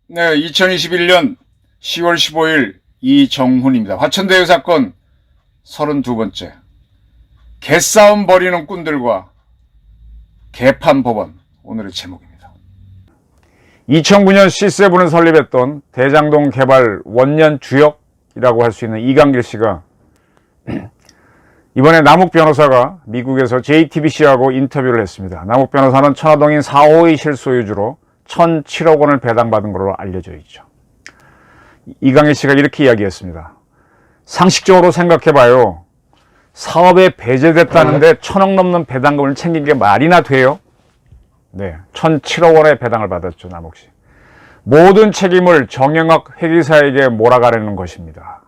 네, 2021년 10월 15일 이정훈입니다. 화천대유 사건 32번째. 개싸움 벌이는 꾼들과 개판 법원, 오늘의 제목입니다. 2009년 C7을 설립했던 대장동 개발 원년 주역이라고 할 수 있는 이강길 씨가 이번에 남욱 변호사가 미국에서 JTBC하고 인터뷰를 했습니다. 남욱 변호사는 천화동인 4호의 실소유주로 1,007억 원을 배당받은 것으로 알려져 있죠. 이강길 씨가 이렇게 이야기했습니다. 상식적으로 생각해봐요. 사업에 배제됐다는데 1,000억 넘는 배당금을 챙긴 게 말이나 돼요? 네, 1,007억 원의 배당을 받았죠, 남욱 씨. 모든 책임을 정영학 회계사에게 몰아가려는 것입니다.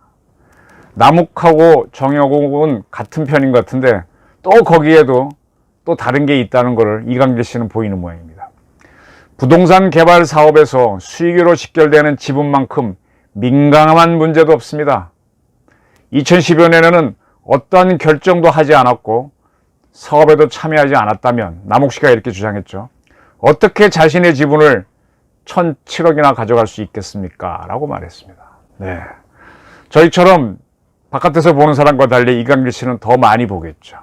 남욱하고 정영학은 같은 편인 것 같은데 또 거기에도 또 다른 게 있다는 것을 이강길 씨는 보이는 모양입니다. 부동산 개발 사업에서 수익으로 직결되는 지분만큼 민감한 문제도 없습니다. 2010여 년에는 어떤 결정도 하지 않았고 사업에도 참여하지 않았다면 남욱 씨가 이렇게 주장했죠. 어떻게 자신의 지분을 1,007억이나 가져갈 수 있겠습니까? 라고 말했습니다. 네, 저희처럼 바깥에서 보는 사람과 달리 이강길 씨는 더 많이 보겠죠.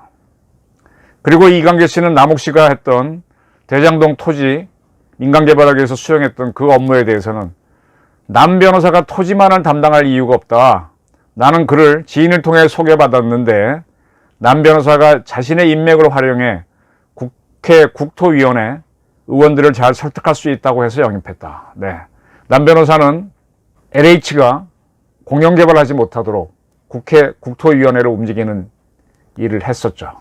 그리고 이강길 씨는 남욱 씨가 했던 대장동 토지 민간개발하기 위해서 수행했던 그 업무에 대해서는 남 변호사가 토지만을 담당할 이유가 없다. 나는 그를 지인을 통해 소개받았는데 남 변호사가 자신의 인맥을 활용해 국회 국토위원회 의원들을 잘 설득할 수 있다고 해서 영입했다. 네, 남 변호사는 LH가 공영개발하지 못하도록 국회 국토위원회를 움직이는 일을 했었죠.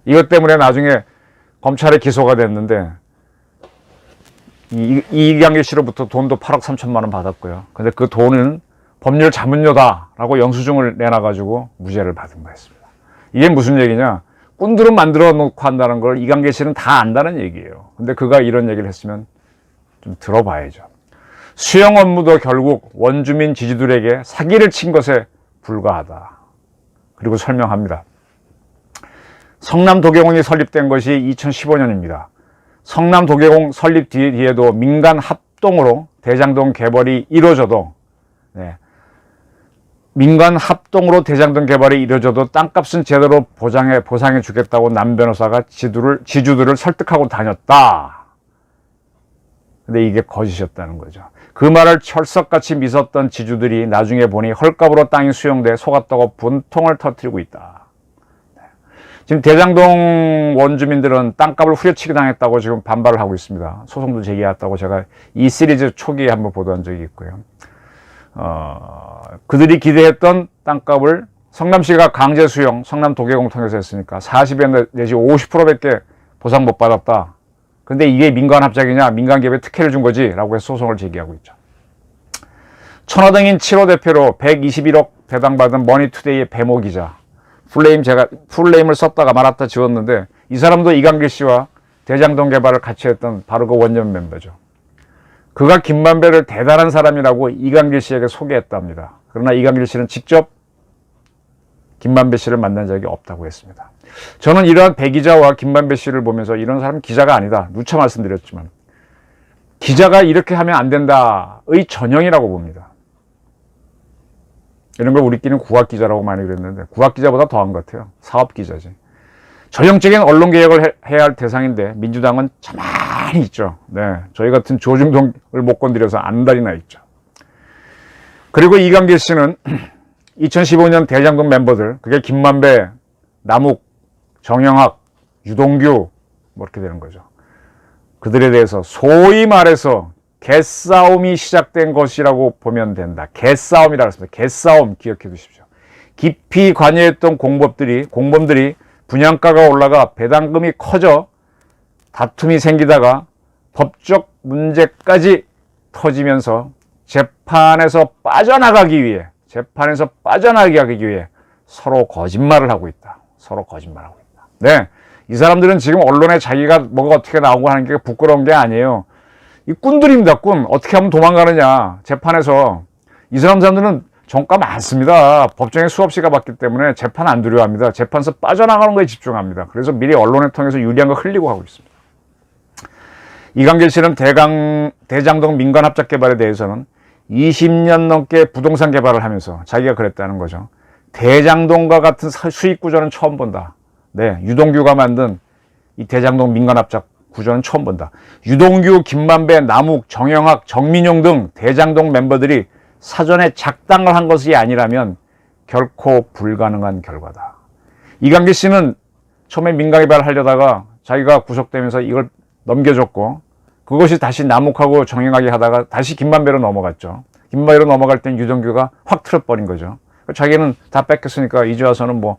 이것 때문에 나중에 검찰에 기소가 됐는데 이강길 씨로부터 돈도 8억 3천만 원 받았고요. 근데 그 돈은 법률 자문료다라고 영수증을 내놔가지고 무죄를 받은 거였습니다. 이게 무슨 얘기냐? 꾼들은 만들어 놓고 한다는 걸 이강길 씨는 다 안다는 얘기예요. 근데 그가 이런 얘기를 했으면 좀 들어봐야죠. 수용 업무도 결국 원주민 지주들에게 사기를 친 것에 불과하다. 그리고 설명합니다. 성남도경원이 설립된 것이 2015년입니다. 성남도경원 설립 뒤에도 민간 합동으로 대장동 개발이 이루어져도 민간 합동으로 대장동 개발이 이루어져도 땅값은 제대로 보상해 주겠다고 남 변호사가 지주들을 설득하고 다녔다. 근데 이게 거짓이었다는 거죠. 그 말을 철석같이 믿었던 지주들이 나중에 보니 헐값으로 땅이 수용돼 속았다고 분통을 터뜨리고 있다. 지금 대장동 원주민들은 땅값을 후려치기 당했다고 지금 반발을 하고 있습니다. 소송도 제기했다고 제가 이 시리즈 초기에 한번 보도한 적이 있고요. 그들이 기대했던 땅값을 성남시가 강제 수용, 성남도계공 통해서 했으니까 40에 내지 50%밖에 보상 못 받았다. 근데 이게 민간합작이냐, 민간기업에 특혜를 준 거지 라고 해서 소송을 제기하고 있죠. 천화동인 7호 대표로 121억 배당받은 머니투데이의 배모 기자, 제가 풀네임을 썼다가 말았다 지웠는데 이 사람도 이강길 씨와 대장동 개발을 같이 했던 바로 그 원년 멤버죠. 그가 김만배를 대단한 사람이라고 이강길 씨에게 소개했답니다. 그러나 이강길 씨는 직접 김만배 씨를 만난 적이 없다고 했습니다. 저는 이러한 배 기자와 김만배 씨를 보면서 이런 사람은 기자가 아니다. 누차 말씀드렸지만 기자가 이렇게 하면 안 된다의 전형이라고 봅니다. 이런 걸 우리끼리는 국악기자라고 많이 그랬는데 국악기자보다 더한 것 같아요. 사업기자지. 전형적인 언론개혁을 해야 할 대상인데 민주당은 가만히 있죠. 네, 저희 같은 조중동을 못 건드려서 안달이나 있죠. 그리고 이강길 씨는 2015년 대장동 멤버들, 그게 김만배, 남욱, 정영학, 유동규 뭐 이렇게 되는 거죠. 그들에 대해서 소위 말해서 개싸움이 시작된 것이라고 보면 된다. 개싸움이라고 했습니다. 개싸움 기억해 두십시오. 깊이 관여했던 공범들이 분양가가 올라가 배당금이 커져 다툼이 생기다가 법적 문제까지 터지면서 재판에서 빠져나가기 위해 서로 거짓말을 하고 있다. 네, 이 사람들은 지금 언론에 자기가 뭐가 어떻게 나오고 하는 게 부끄러운 게 아니에요. 이 꾼들입니다. 꾼. 어떻게 하면 도망가느냐. 재판에서 이 사람들은 정가 많습니다. 법정에 수없이 가봤기 때문에 재판 안 두려워합니다. 재판에서 빠져나가는 거에 집중합니다. 그래서 미리 언론을 통해서 유리한 거 흘리고 하고 있습니다. 이광길 씨는 대장동 민간합작개발에 대해서는 20년 넘게 부동산 개발을 하면서 자기가 그랬다는 거죠. 대장동과 같은 수익 구조는 처음 본다. 네, 유동규가 만든 이 대장동 민간합작 구조는 처음 본다. 유동규, 김만배, 남욱, 정영학, 정민용 등 대장동 멤버들이 사전에 작당을 한 것이 아니라면 결코 불가능한 결과다. 이광길 씨는 처음에 민간개발을 하려다가 자기가 구속되면서 이걸 넘겨줬고, 그것이 다시 남욱하고 정영학이 하다가 다시 김만배로 넘어갔죠. 김만배로 넘어갈 땐 유동규가 확 틀어버린 거죠. 자기는 다 뺏겼으니까 이제 와서는 뭐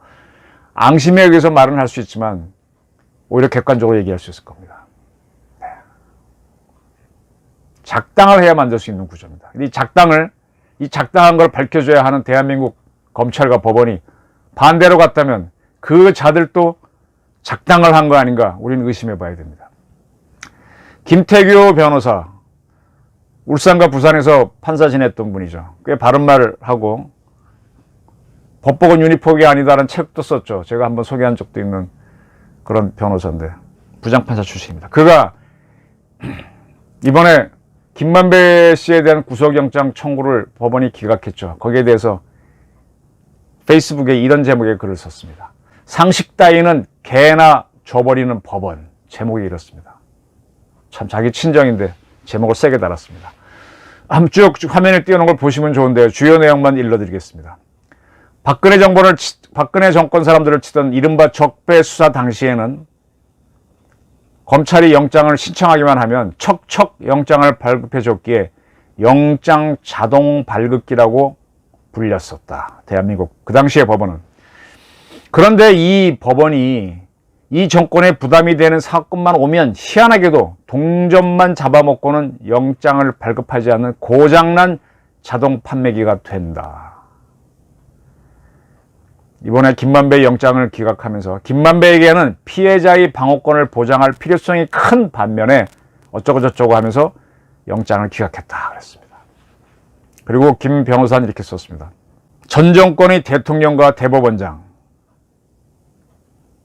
앙심에 의해서 말은 할 수 있지만 오히려 객관적으로 얘기할 수 있을 겁니다. 네. 작당을 해야 만들 수 있는 구조입니다. 이 작당한 걸 밝혀줘야 하는 대한민국 검찰과 법원이 반대로 갔다면 그 자들도 작당을 한 거 아닌가 우리는 의심해 봐야 됩니다. 김태규 변호사, 울산과 부산에서 판사 지냈던 분이죠. 꽤 바른 말을 하고 법복은 유니폼이 아니다라는 책도 썼죠. 제가 한번 소개한 적도 있는 그런 변호사인데 부장판사 출신입니다. 그가 이번에 김만배 씨에 대한 구속영장 청구를 법원이 기각했죠. 거기에 대해서 페이스북에 이런 제목의 글을 썼습니다. 상식 따위는 개나 줘버리는 법원. 제목이 이렇습니다. 참 자기 친정인데 제목을 세게 달았습니다. 한번 쭉 화면에 띄워놓은 걸 보시면 좋은데요. 주요 내용만 일러드리겠습니다. 박근혜 정권 사람들을 치던 이른바 적폐 수사 당시에는 검찰이 영장을 신청하기만 하면 척척 영장을 발급해 줬기에 영장 자동 발급기라고 불렸었다. 대한민국 그 당시의 법원은. 그런데 이 법원이 이 정권에 부담이 되는 사건만 오면 희한하게도 동전만 잡아먹고는 영장을 발급하지 않는 고장난 자동 판매기가 된다. 이번에 김만배 영장을 기각하면서 김만배에게는 피해자의 방어권을 보장할 필요성이 큰 반면에 어쩌고저쩌고 하면서 영장을 기각했다 그랬습니다. 그리고 김 변호사는 이렇게 썼습니다. 전 정권의 대통령과 대법원장,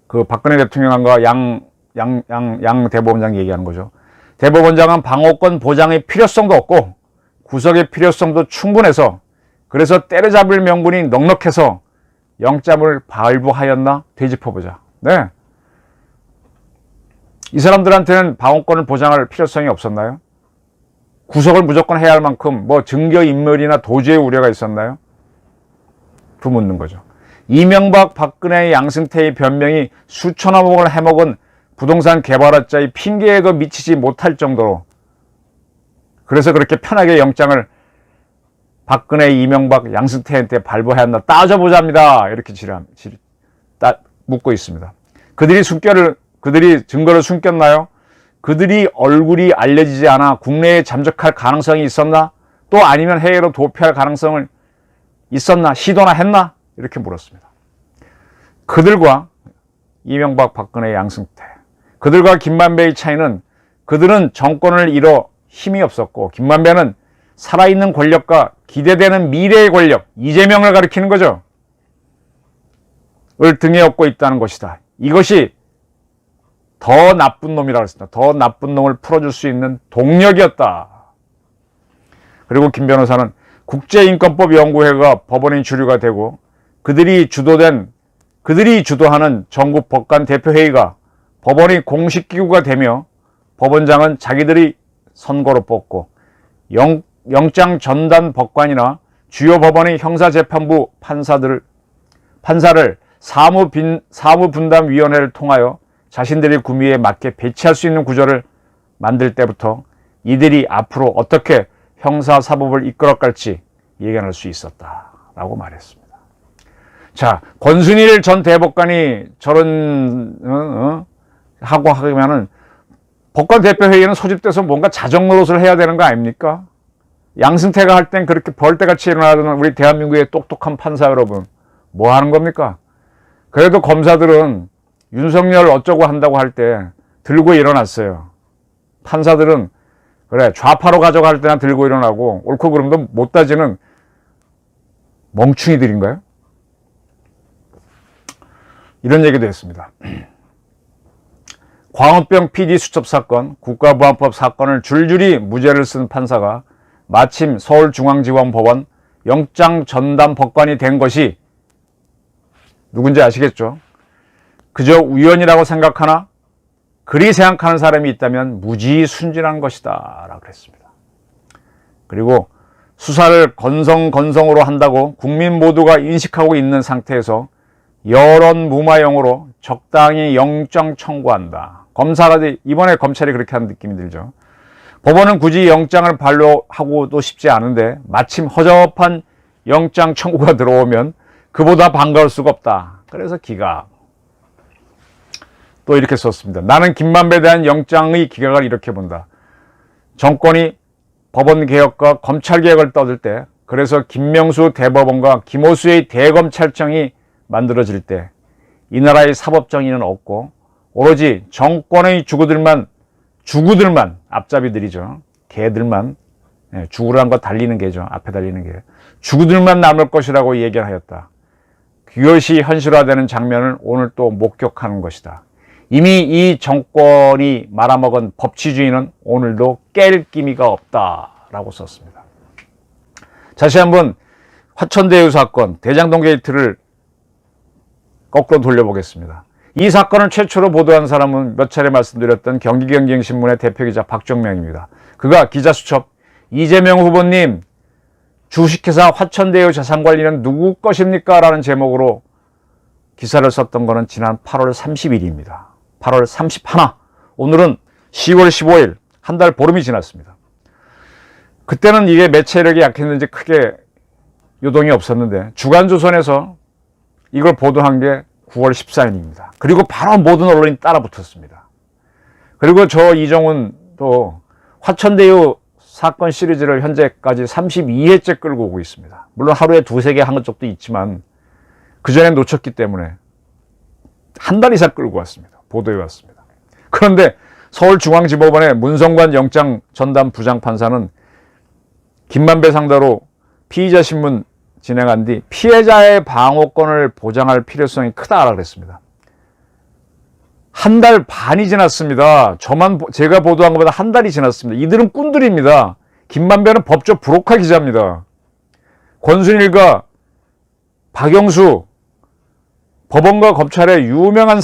그 박근혜 대통령과 양 대법원장 얘기하는 거죠. 대법원장은 방어권 보장의 필요성도 없고 구속의 필요성도 충분해서 그래서 때려잡을 명분이 넉넉해서 영장을 발부하였나 되짚어보자. 네. 이 사람들한테는 방어권을 보장할 필요성이 없었나요? 구속을 무조건 해야 할 만큼 뭐 증거인멸이나 도주의 우려가 있었나요? 묻는 거죠. 이명박, 박근혜, 양승태의 변명이 수천억 원을 해먹은 부동산 개발업자의 핑계에도 미치지 못할 정도로, 그래서 그렇게 편하게 영장을 박근혜, 이명박, 양승태한테 발부하였나 따져보자입니다. 이렇게 묻고 있습니다. 그들이 증거를 숨겼나요? 그들이 얼굴이 알려지지 않아 국내에 잠적할 가능성이 있었나? 또 아니면 해외로 도피할 가능성을 있었나? 시도나 했나? 이렇게 물었습니다. 그들과 이명박, 박근혜, 양승태, 그들과 김만배의 차이는 그들은 정권을 잃어 힘이 없었고 김만배는 살아있는 권력과 기대되는 미래의 권력, 이재명을 가리키는 거죠. 을 등에 업고 있다는 것이다. 이것이 더 나쁜 놈이라고 했습니다. 더 나쁜 놈을 풀어줄 수 있는 동력이었다. 그리고 김 변호사는 국제인권법연구회가 법원의 주류가 되고 그들이 주도하는 전국 법관 대표회의가 법원의 공식기구가 되며 법원장은 자기들이 선거로 뽑고 영장 전담 법관이나 주요 법원의 형사재판부 판사를 사무분담위원회를 통하여 자신들의 구미에 맞게 배치할 수 있는 구조를 만들 때부터 이들이 앞으로 어떻게 형사사법을 이끌어갈지 예견할 수 있었다라고 말했습니다. 자, 권순일 전 대법관이 저런 하고 하면은 법관 대표회의는 소집돼서 뭔가 자정 노릇을 해야 되는 거 아닙니까? 양승태가 할 땐 그렇게 벌떼같이 일어나던 우리 대한민국의 똑똑한 판사 여러분, 뭐 하는 겁니까? 그래도 검사들은 윤석열 어쩌고 한다고 할 때 들고 일어났어요. 판사들은 그래 좌파로 가져갈 때나 들고 일어나고 옳고 그름도 못 따지는 멍충이들인가요? 이런 얘기도 했습니다. 광우병 PD 수첩 사건, 국가보안법 사건을 줄줄이 무죄를 쓴 판사가 마침 서울중앙지검법원 영장 전담 법관이 된 것이 누군지 아시겠죠? 그저 우연이라고 생각하나 그리 생각하는 사람이 있다면 무지 순진한 것이다 라고 했습니다. 그리고 수사를 건성건성으로 한다고 국민 모두가 인식하고 있는 상태에서 여론무마용으로 적당히 영장 청구한다. 검사가 이번에 검찰이 그렇게 하는 느낌이 들죠. 법원은 굳이 영장을 반려하고도 싶지 않은데 마침 허접한 영장 청구가 들어오면 그보다 반가울 수가 없다. 그래서 기각. 또 이렇게 썼습니다. 나는 김만배에 대한 영장의 기각을 이렇게 본다. 정권이 법원개혁과 검찰개혁을 떠들 때, 그래서 김명수 대법원과 김호수의 대검찰청이 만들어질 때 이 나라의 사법정의는 없고 오로지 정권의 주구들만 앞잡이들이죠. 개들만, 주구란 거 달리는 개죠. 앞에 달리는 개. 주구들만 남을 것이라고 얘기를 하였다. 그것이 현실화되는 장면을 오늘 또 목격하는 것이다. 이미 이 정권이 말아먹은 법치주의는 오늘도 깰 기미가 없다라고 썼습니다. 다시 한번 화천대유 사건, 대장동 게이트를 거꾸로 돌려보겠습니다. 이 사건을 최초로 보도한 사람은 몇 차례 말씀드렸던 경기경쟁신문의 대표기자 박정명입니다. 그가 기자수첩 이재명 후보님 주식회사 화천대유 자산관리는 누구 것입니까? 라는 제목으로 기사를 썼던 것은 지난 8월 30일입니다. 8월 31. 오늘은 10월 15일, 한 달 보름이 지났습니다. 그때는 이게 매체력이 약했는지 크게 요동이 없었는데 주간조선에서 이걸 보도한 게 9월 14일입니다. 그리고 바로 모든 언론이 따라붙었습니다. 그리고 저 이정훈도 화천대유 사건 시리즈를 현재까지 32회째 끌고 오고 있습니다. 물론 하루에 두세 개 한 적도 있지만 그전에 놓쳤기 때문에 한 달 이상 끌고 왔습니다. 보도해 왔습니다. 그런데 서울중앙지법원의 문성관 영장 전담 부장판사는 김만배 상대로 피의자 신문 진행한 뒤 피해자의 방어권을 보장할 필요성이 크다라고 그랬습니다. 한 달 반이 지났습니다. 제가 보도한 것보다 한 달이 지났습니다. 이들은 꾼들입니다. 김만배는 법조 브로커 기자입니다. 권순일과 박영수, 법원과 검찰의 유명한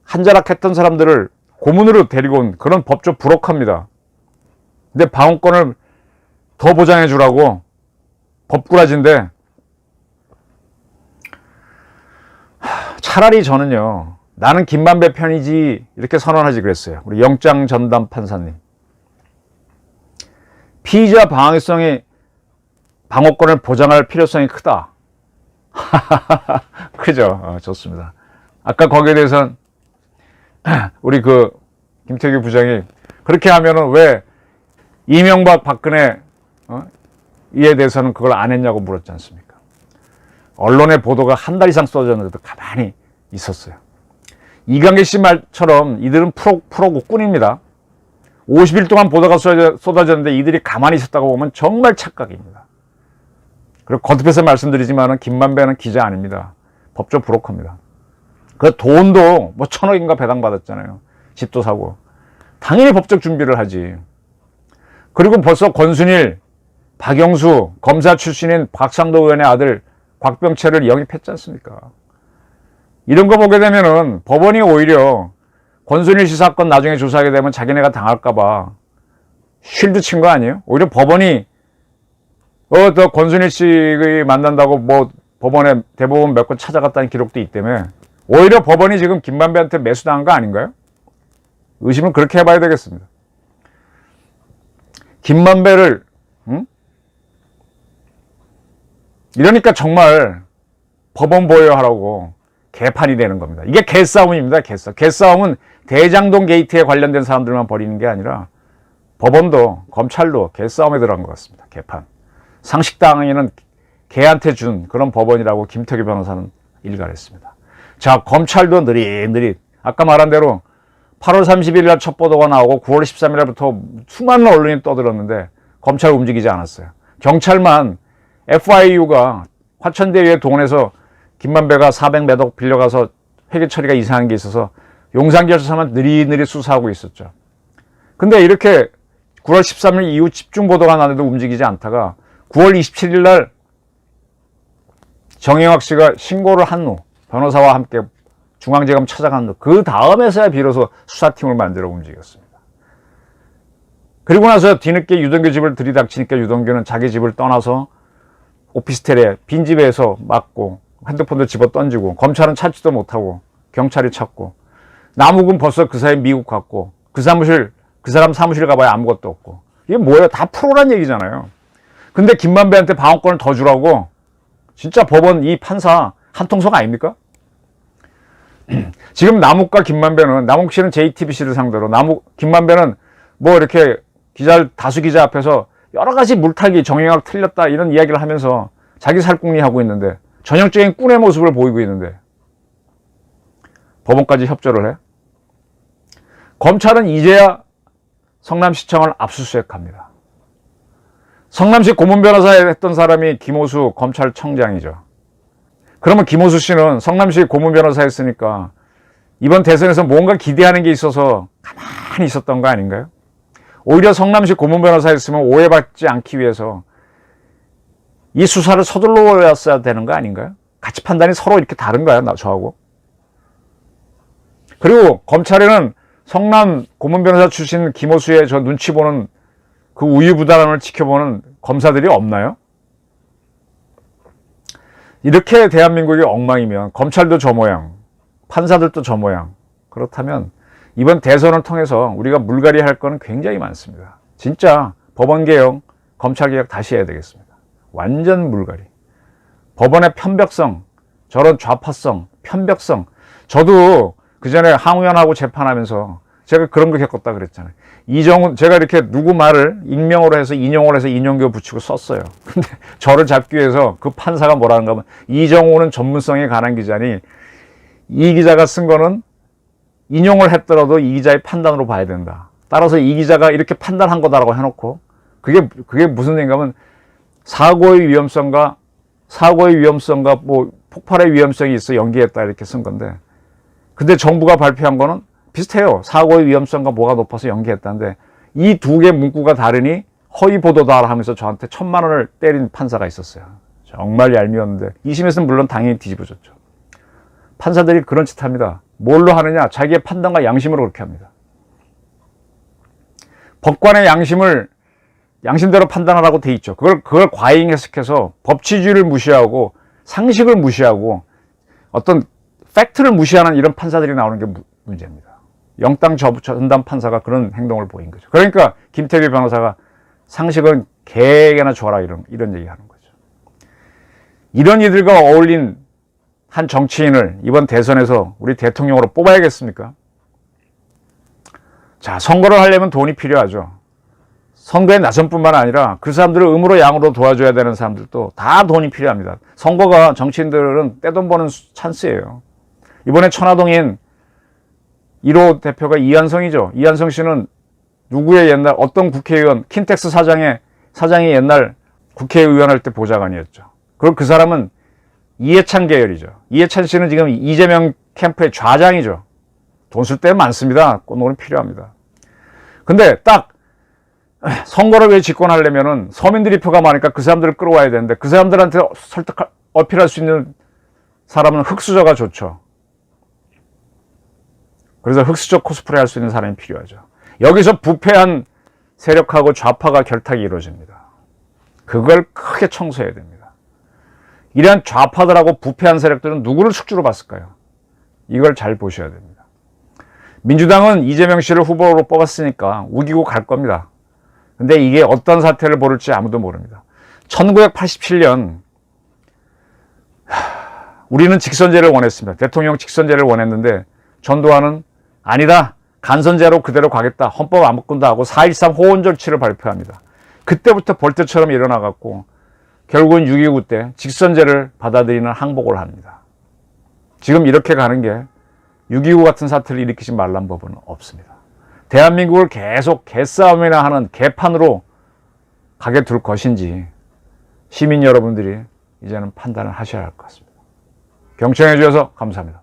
한자락했던 사람들을 고문으로 데리고 온 그런 법조 브로커입니다. 근데 방어권을 더 보장해 주라고 법꾸라지인데, 차라리 저는요, 나는 김만배 편이지 이렇게 선언하지 그랬어요. 우리 영장 전담 판사님. 피의자 방어권을 보장할 필요성이 크다. 그죠? 좋습니다. 아까 거기에 대해서는 우리 김태규 부장이 그렇게 하면은 왜 이명박 박근혜 이에 대해서는 그걸 안 했냐고 물었지 않습니까? 언론의 보도가 한 달 이상 쏟아졌는데도 가만히 있었어요. 이강길 씨 말처럼 이들은 프로국군입니다. 50일 동안 보도가 쏟아졌는데 이들이 가만히 있었다고 보면 정말 착각입니다. 그리고 거듭해서 말씀드리지만 김만배는 기자 아닙니다. 법조 브로커입니다. 그 돈도 뭐 1,000억인가 배당받았잖아요. 집도 사고. 당연히 법적 준비를 하지. 그리고 벌써 권순일, 박영수, 검사 출신인 박상도 의원의 아들 곽병철을 영입했지 않습니까? 이런 거 보게 되면은 법원이 오히려 권순일 씨 사건 나중에 조사하게 되면 자기네가 당할까봐 쉴드 친 거 아니에요? 오히려 법원이 또 권순일 씨 만난다고 뭐 법원에 대법원 몇 건 찾아갔다는 기록도 있다며 오히려 법원이 지금 김만배한테 매수당한 거 아닌가요? 의심은 그렇게 해봐야 되겠습니다. 김만배를 이러니까 정말 법원 보호하라고 개판이 되는 겁니다. 이게 개싸움입니다. 개싸움은 대장동 게이트에 관련된 사람들만 벌이는 게 아니라 법원도 검찰도 개싸움에 들어간 것 같습니다. 개판. 상식당에는 개한테 준 그런 법원이라고 김태규 변호사는 일갈했습니다. 자, 검찰도 느릿느릿 아까 말한 대로 8월 30일 날 첫 보도가 나오고 9월 13일 날부터 수많은 언론이 떠들었는데 검찰 움직이지 않았어요. 경찰만 FIU가 화천대유에 동원해서 김만배가 400몇 억 빌려가서 회계 처리가 이상한 게 있어서 용산경찰서만 느리느리 수사하고 있었죠. 근데 이렇게 9월 13일 이후 집중 보도가 나는데도 움직이지 않다가 9월 27일 날 정영학 씨가 신고를 한 후 변호사와 함께 중앙지검 찾아간 후 그 다음에서야 비로소 수사팀을 만들어 움직였습니다. 그리고 나서 뒤늦게 유동규 집을 들이닥치니까 유동규는 자기 집을 떠나서 오피스텔에 빈집에서 맞고 핸드폰도 집어 던지고 검찰은 찾지도 못하고 경찰이 찾고 남욱은 벌써 그 사이 미국 갔고 그 사람 사무실 가봐야 아무것도 없고 이게 뭐예요? 다 프로란 얘기잖아요. 근데 김만배한테 방어권을 더 주라고 진짜 법원 이 판사 한통속 아닙니까? 지금 남욱과 김만배는 남욱 씨는 JTBC를 상대로 김만배는 뭐 이렇게 다수 기자 앞에서 여러 가지 물타기 정영학 틀렸다 이런 이야기를 하면서 자기 살궁리하고 있는데 전형적인 꾼의 모습을 보이고 있는데 법원까지 협조를 해? 검찰은 이제야 성남시청을 압수수색합니다. 성남시 고문 변호사에 했던 사람이 김호수 검찰청장이죠. 그러면 김호수 씨는 성남시 고문 변호사 했으니까 이번 대선에서 뭔가 기대하는 게 있어서 가만히 있었던 거 아닌가요? 오히려 성남시 고문 변호사 했으면 오해받지 않기 위해서 이 수사를 서둘러야 되는 거 아닌가요? 가치 판단이 서로 이렇게 다른가요? 저하고? 그리고 검찰에는 성남 고문 변호사 출신 김호수의 저 눈치 보는 그 우유부단함을 지켜보는 검사들이 없나요? 이렇게 대한민국이 엉망이면 검찰도 저 모양, 판사들도 저 모양. 그렇다면 이번 대선을 통해서 우리가 물갈이 할 거는 굉장히 많습니다. 진짜 법원개혁, 검찰개혁 다시 해야 되겠습니다. 완전 물갈이. 법원의 편벽성, 저런 좌파성, 편벽성. 저도 그 전에 항우연하고 재판하면서 제가 그런 거 겪었다 그랬잖아요. 제가 이렇게 누구 말을 익명으로 해서 인용을 해서 인용교 붙이고 썼어요. 근데 저를 잡기 위해서 그 판사가 뭐라는가 하면 이정호는 전문성에 관한 기자니 이 기자가 쓴 거는 인용을 했더라도 이 기자의 판단으로 봐야 된다. 따라서 이 기자가 이렇게 판단한 거다라고 해놓고 그게 무슨 얘기인가 하면 사고의 위험성과 뭐 폭발의 위험성이 있어 연기했다 이렇게 쓴 건데 근데 정부가 발표한 거는 비슷해요. 사고의 위험성과 뭐가 높아서 연기했다는데 이 두 개 문구가 다르니 허위 보도다 하면서 저한테 1,000만 원을 때린 판사가 있었어요. 정말 얄미웠는데 2심에서는 물론 당연히 뒤집어졌죠. 판사들이 그런 짓 합니다. 뭘로 하느냐? 자기의 판단과 양심으로 그렇게 합니다. 법관의 양심대로 판단하라고 돼 있죠. 그걸 과잉 해석해서 법치주의를 무시하고 상식을 무시하고 어떤 팩트를 무시하는 이런 판사들이 나오는 게 문제입니다. 영당 전담 판사가 그런 행동을 보인 거죠. 그러니까 김태규 변호사가 상식은 개개나 줘라 이런 얘기하는 거죠. 이런 이들과 어울린 한 정치인을 이번 대선에서 우리 대통령으로 뽑아야겠습니까? 자, 선거를 하려면 돈이 필요하죠. 선거에 나선 뿐만 아니라 그 사람들을 음으로 양으로 도와줘야 되는 사람들도 다 돈이 필요합니다. 선거가 정치인들은 떼돈 버는 찬스예요. 이번에 천화동인 1호 대표가 이한성이죠. 이한성 씨는 누구의 옛날 어떤 국회의원 킨텍스 사장이 옛날 국회의원 할 때 보좌관이었죠. 그리고 그 사람은 이해찬 계열이죠. 이해찬 씨는 지금 이재명 캠프의 좌장이죠. 돈 쓸 때 많습니다. 돈이 필요합니다. 근데 딱 선거를 왜 집권하려면은 서민들이 표가 많으니까 그 사람들을 끌어와야 되는데 그 사람들한테 어필할 수 있는 사람은 흑수저가 좋죠. 그래서 흑수저 코스프레 할 수 있는 사람이 필요하죠. 여기서 부패한 세력하고 좌파가 결탁이 이루어집니다. 그걸 크게 청소해야 됩니다. 이러한 좌파들하고 부패한 세력들은 누구를 숙주로 봤을까요? 이걸 잘 보셔야 됩니다. 민주당은 이재명 씨를 후보로 뽑았으니까 우기고 갈 겁니다. 근데 이게 어떤 사태를 벌일지 아무도 모릅니다. 1987년 우리는 직선제를 원했습니다. 대통령 직선제를 원했는데 전두환은 아니다. 간선제로 그대로 가겠다. 헌법 안 바꾼다 하고 4.13 호원 절치를 발표합니다. 그때부터 벌떼처럼 일어나갖고 결국은 6.29 때 직선제를 받아들이는 항복을 합니다. 지금 이렇게 가는 게 6.29 같은 사태를 일으키지 말란 법은 없습니다. 대한민국을 계속 개싸움이나 하는 개판으로 가게 둘 것인지 시민 여러분들이 이제는 판단을 하셔야 할 것 같습니다. 경청해 주셔서 감사합니다.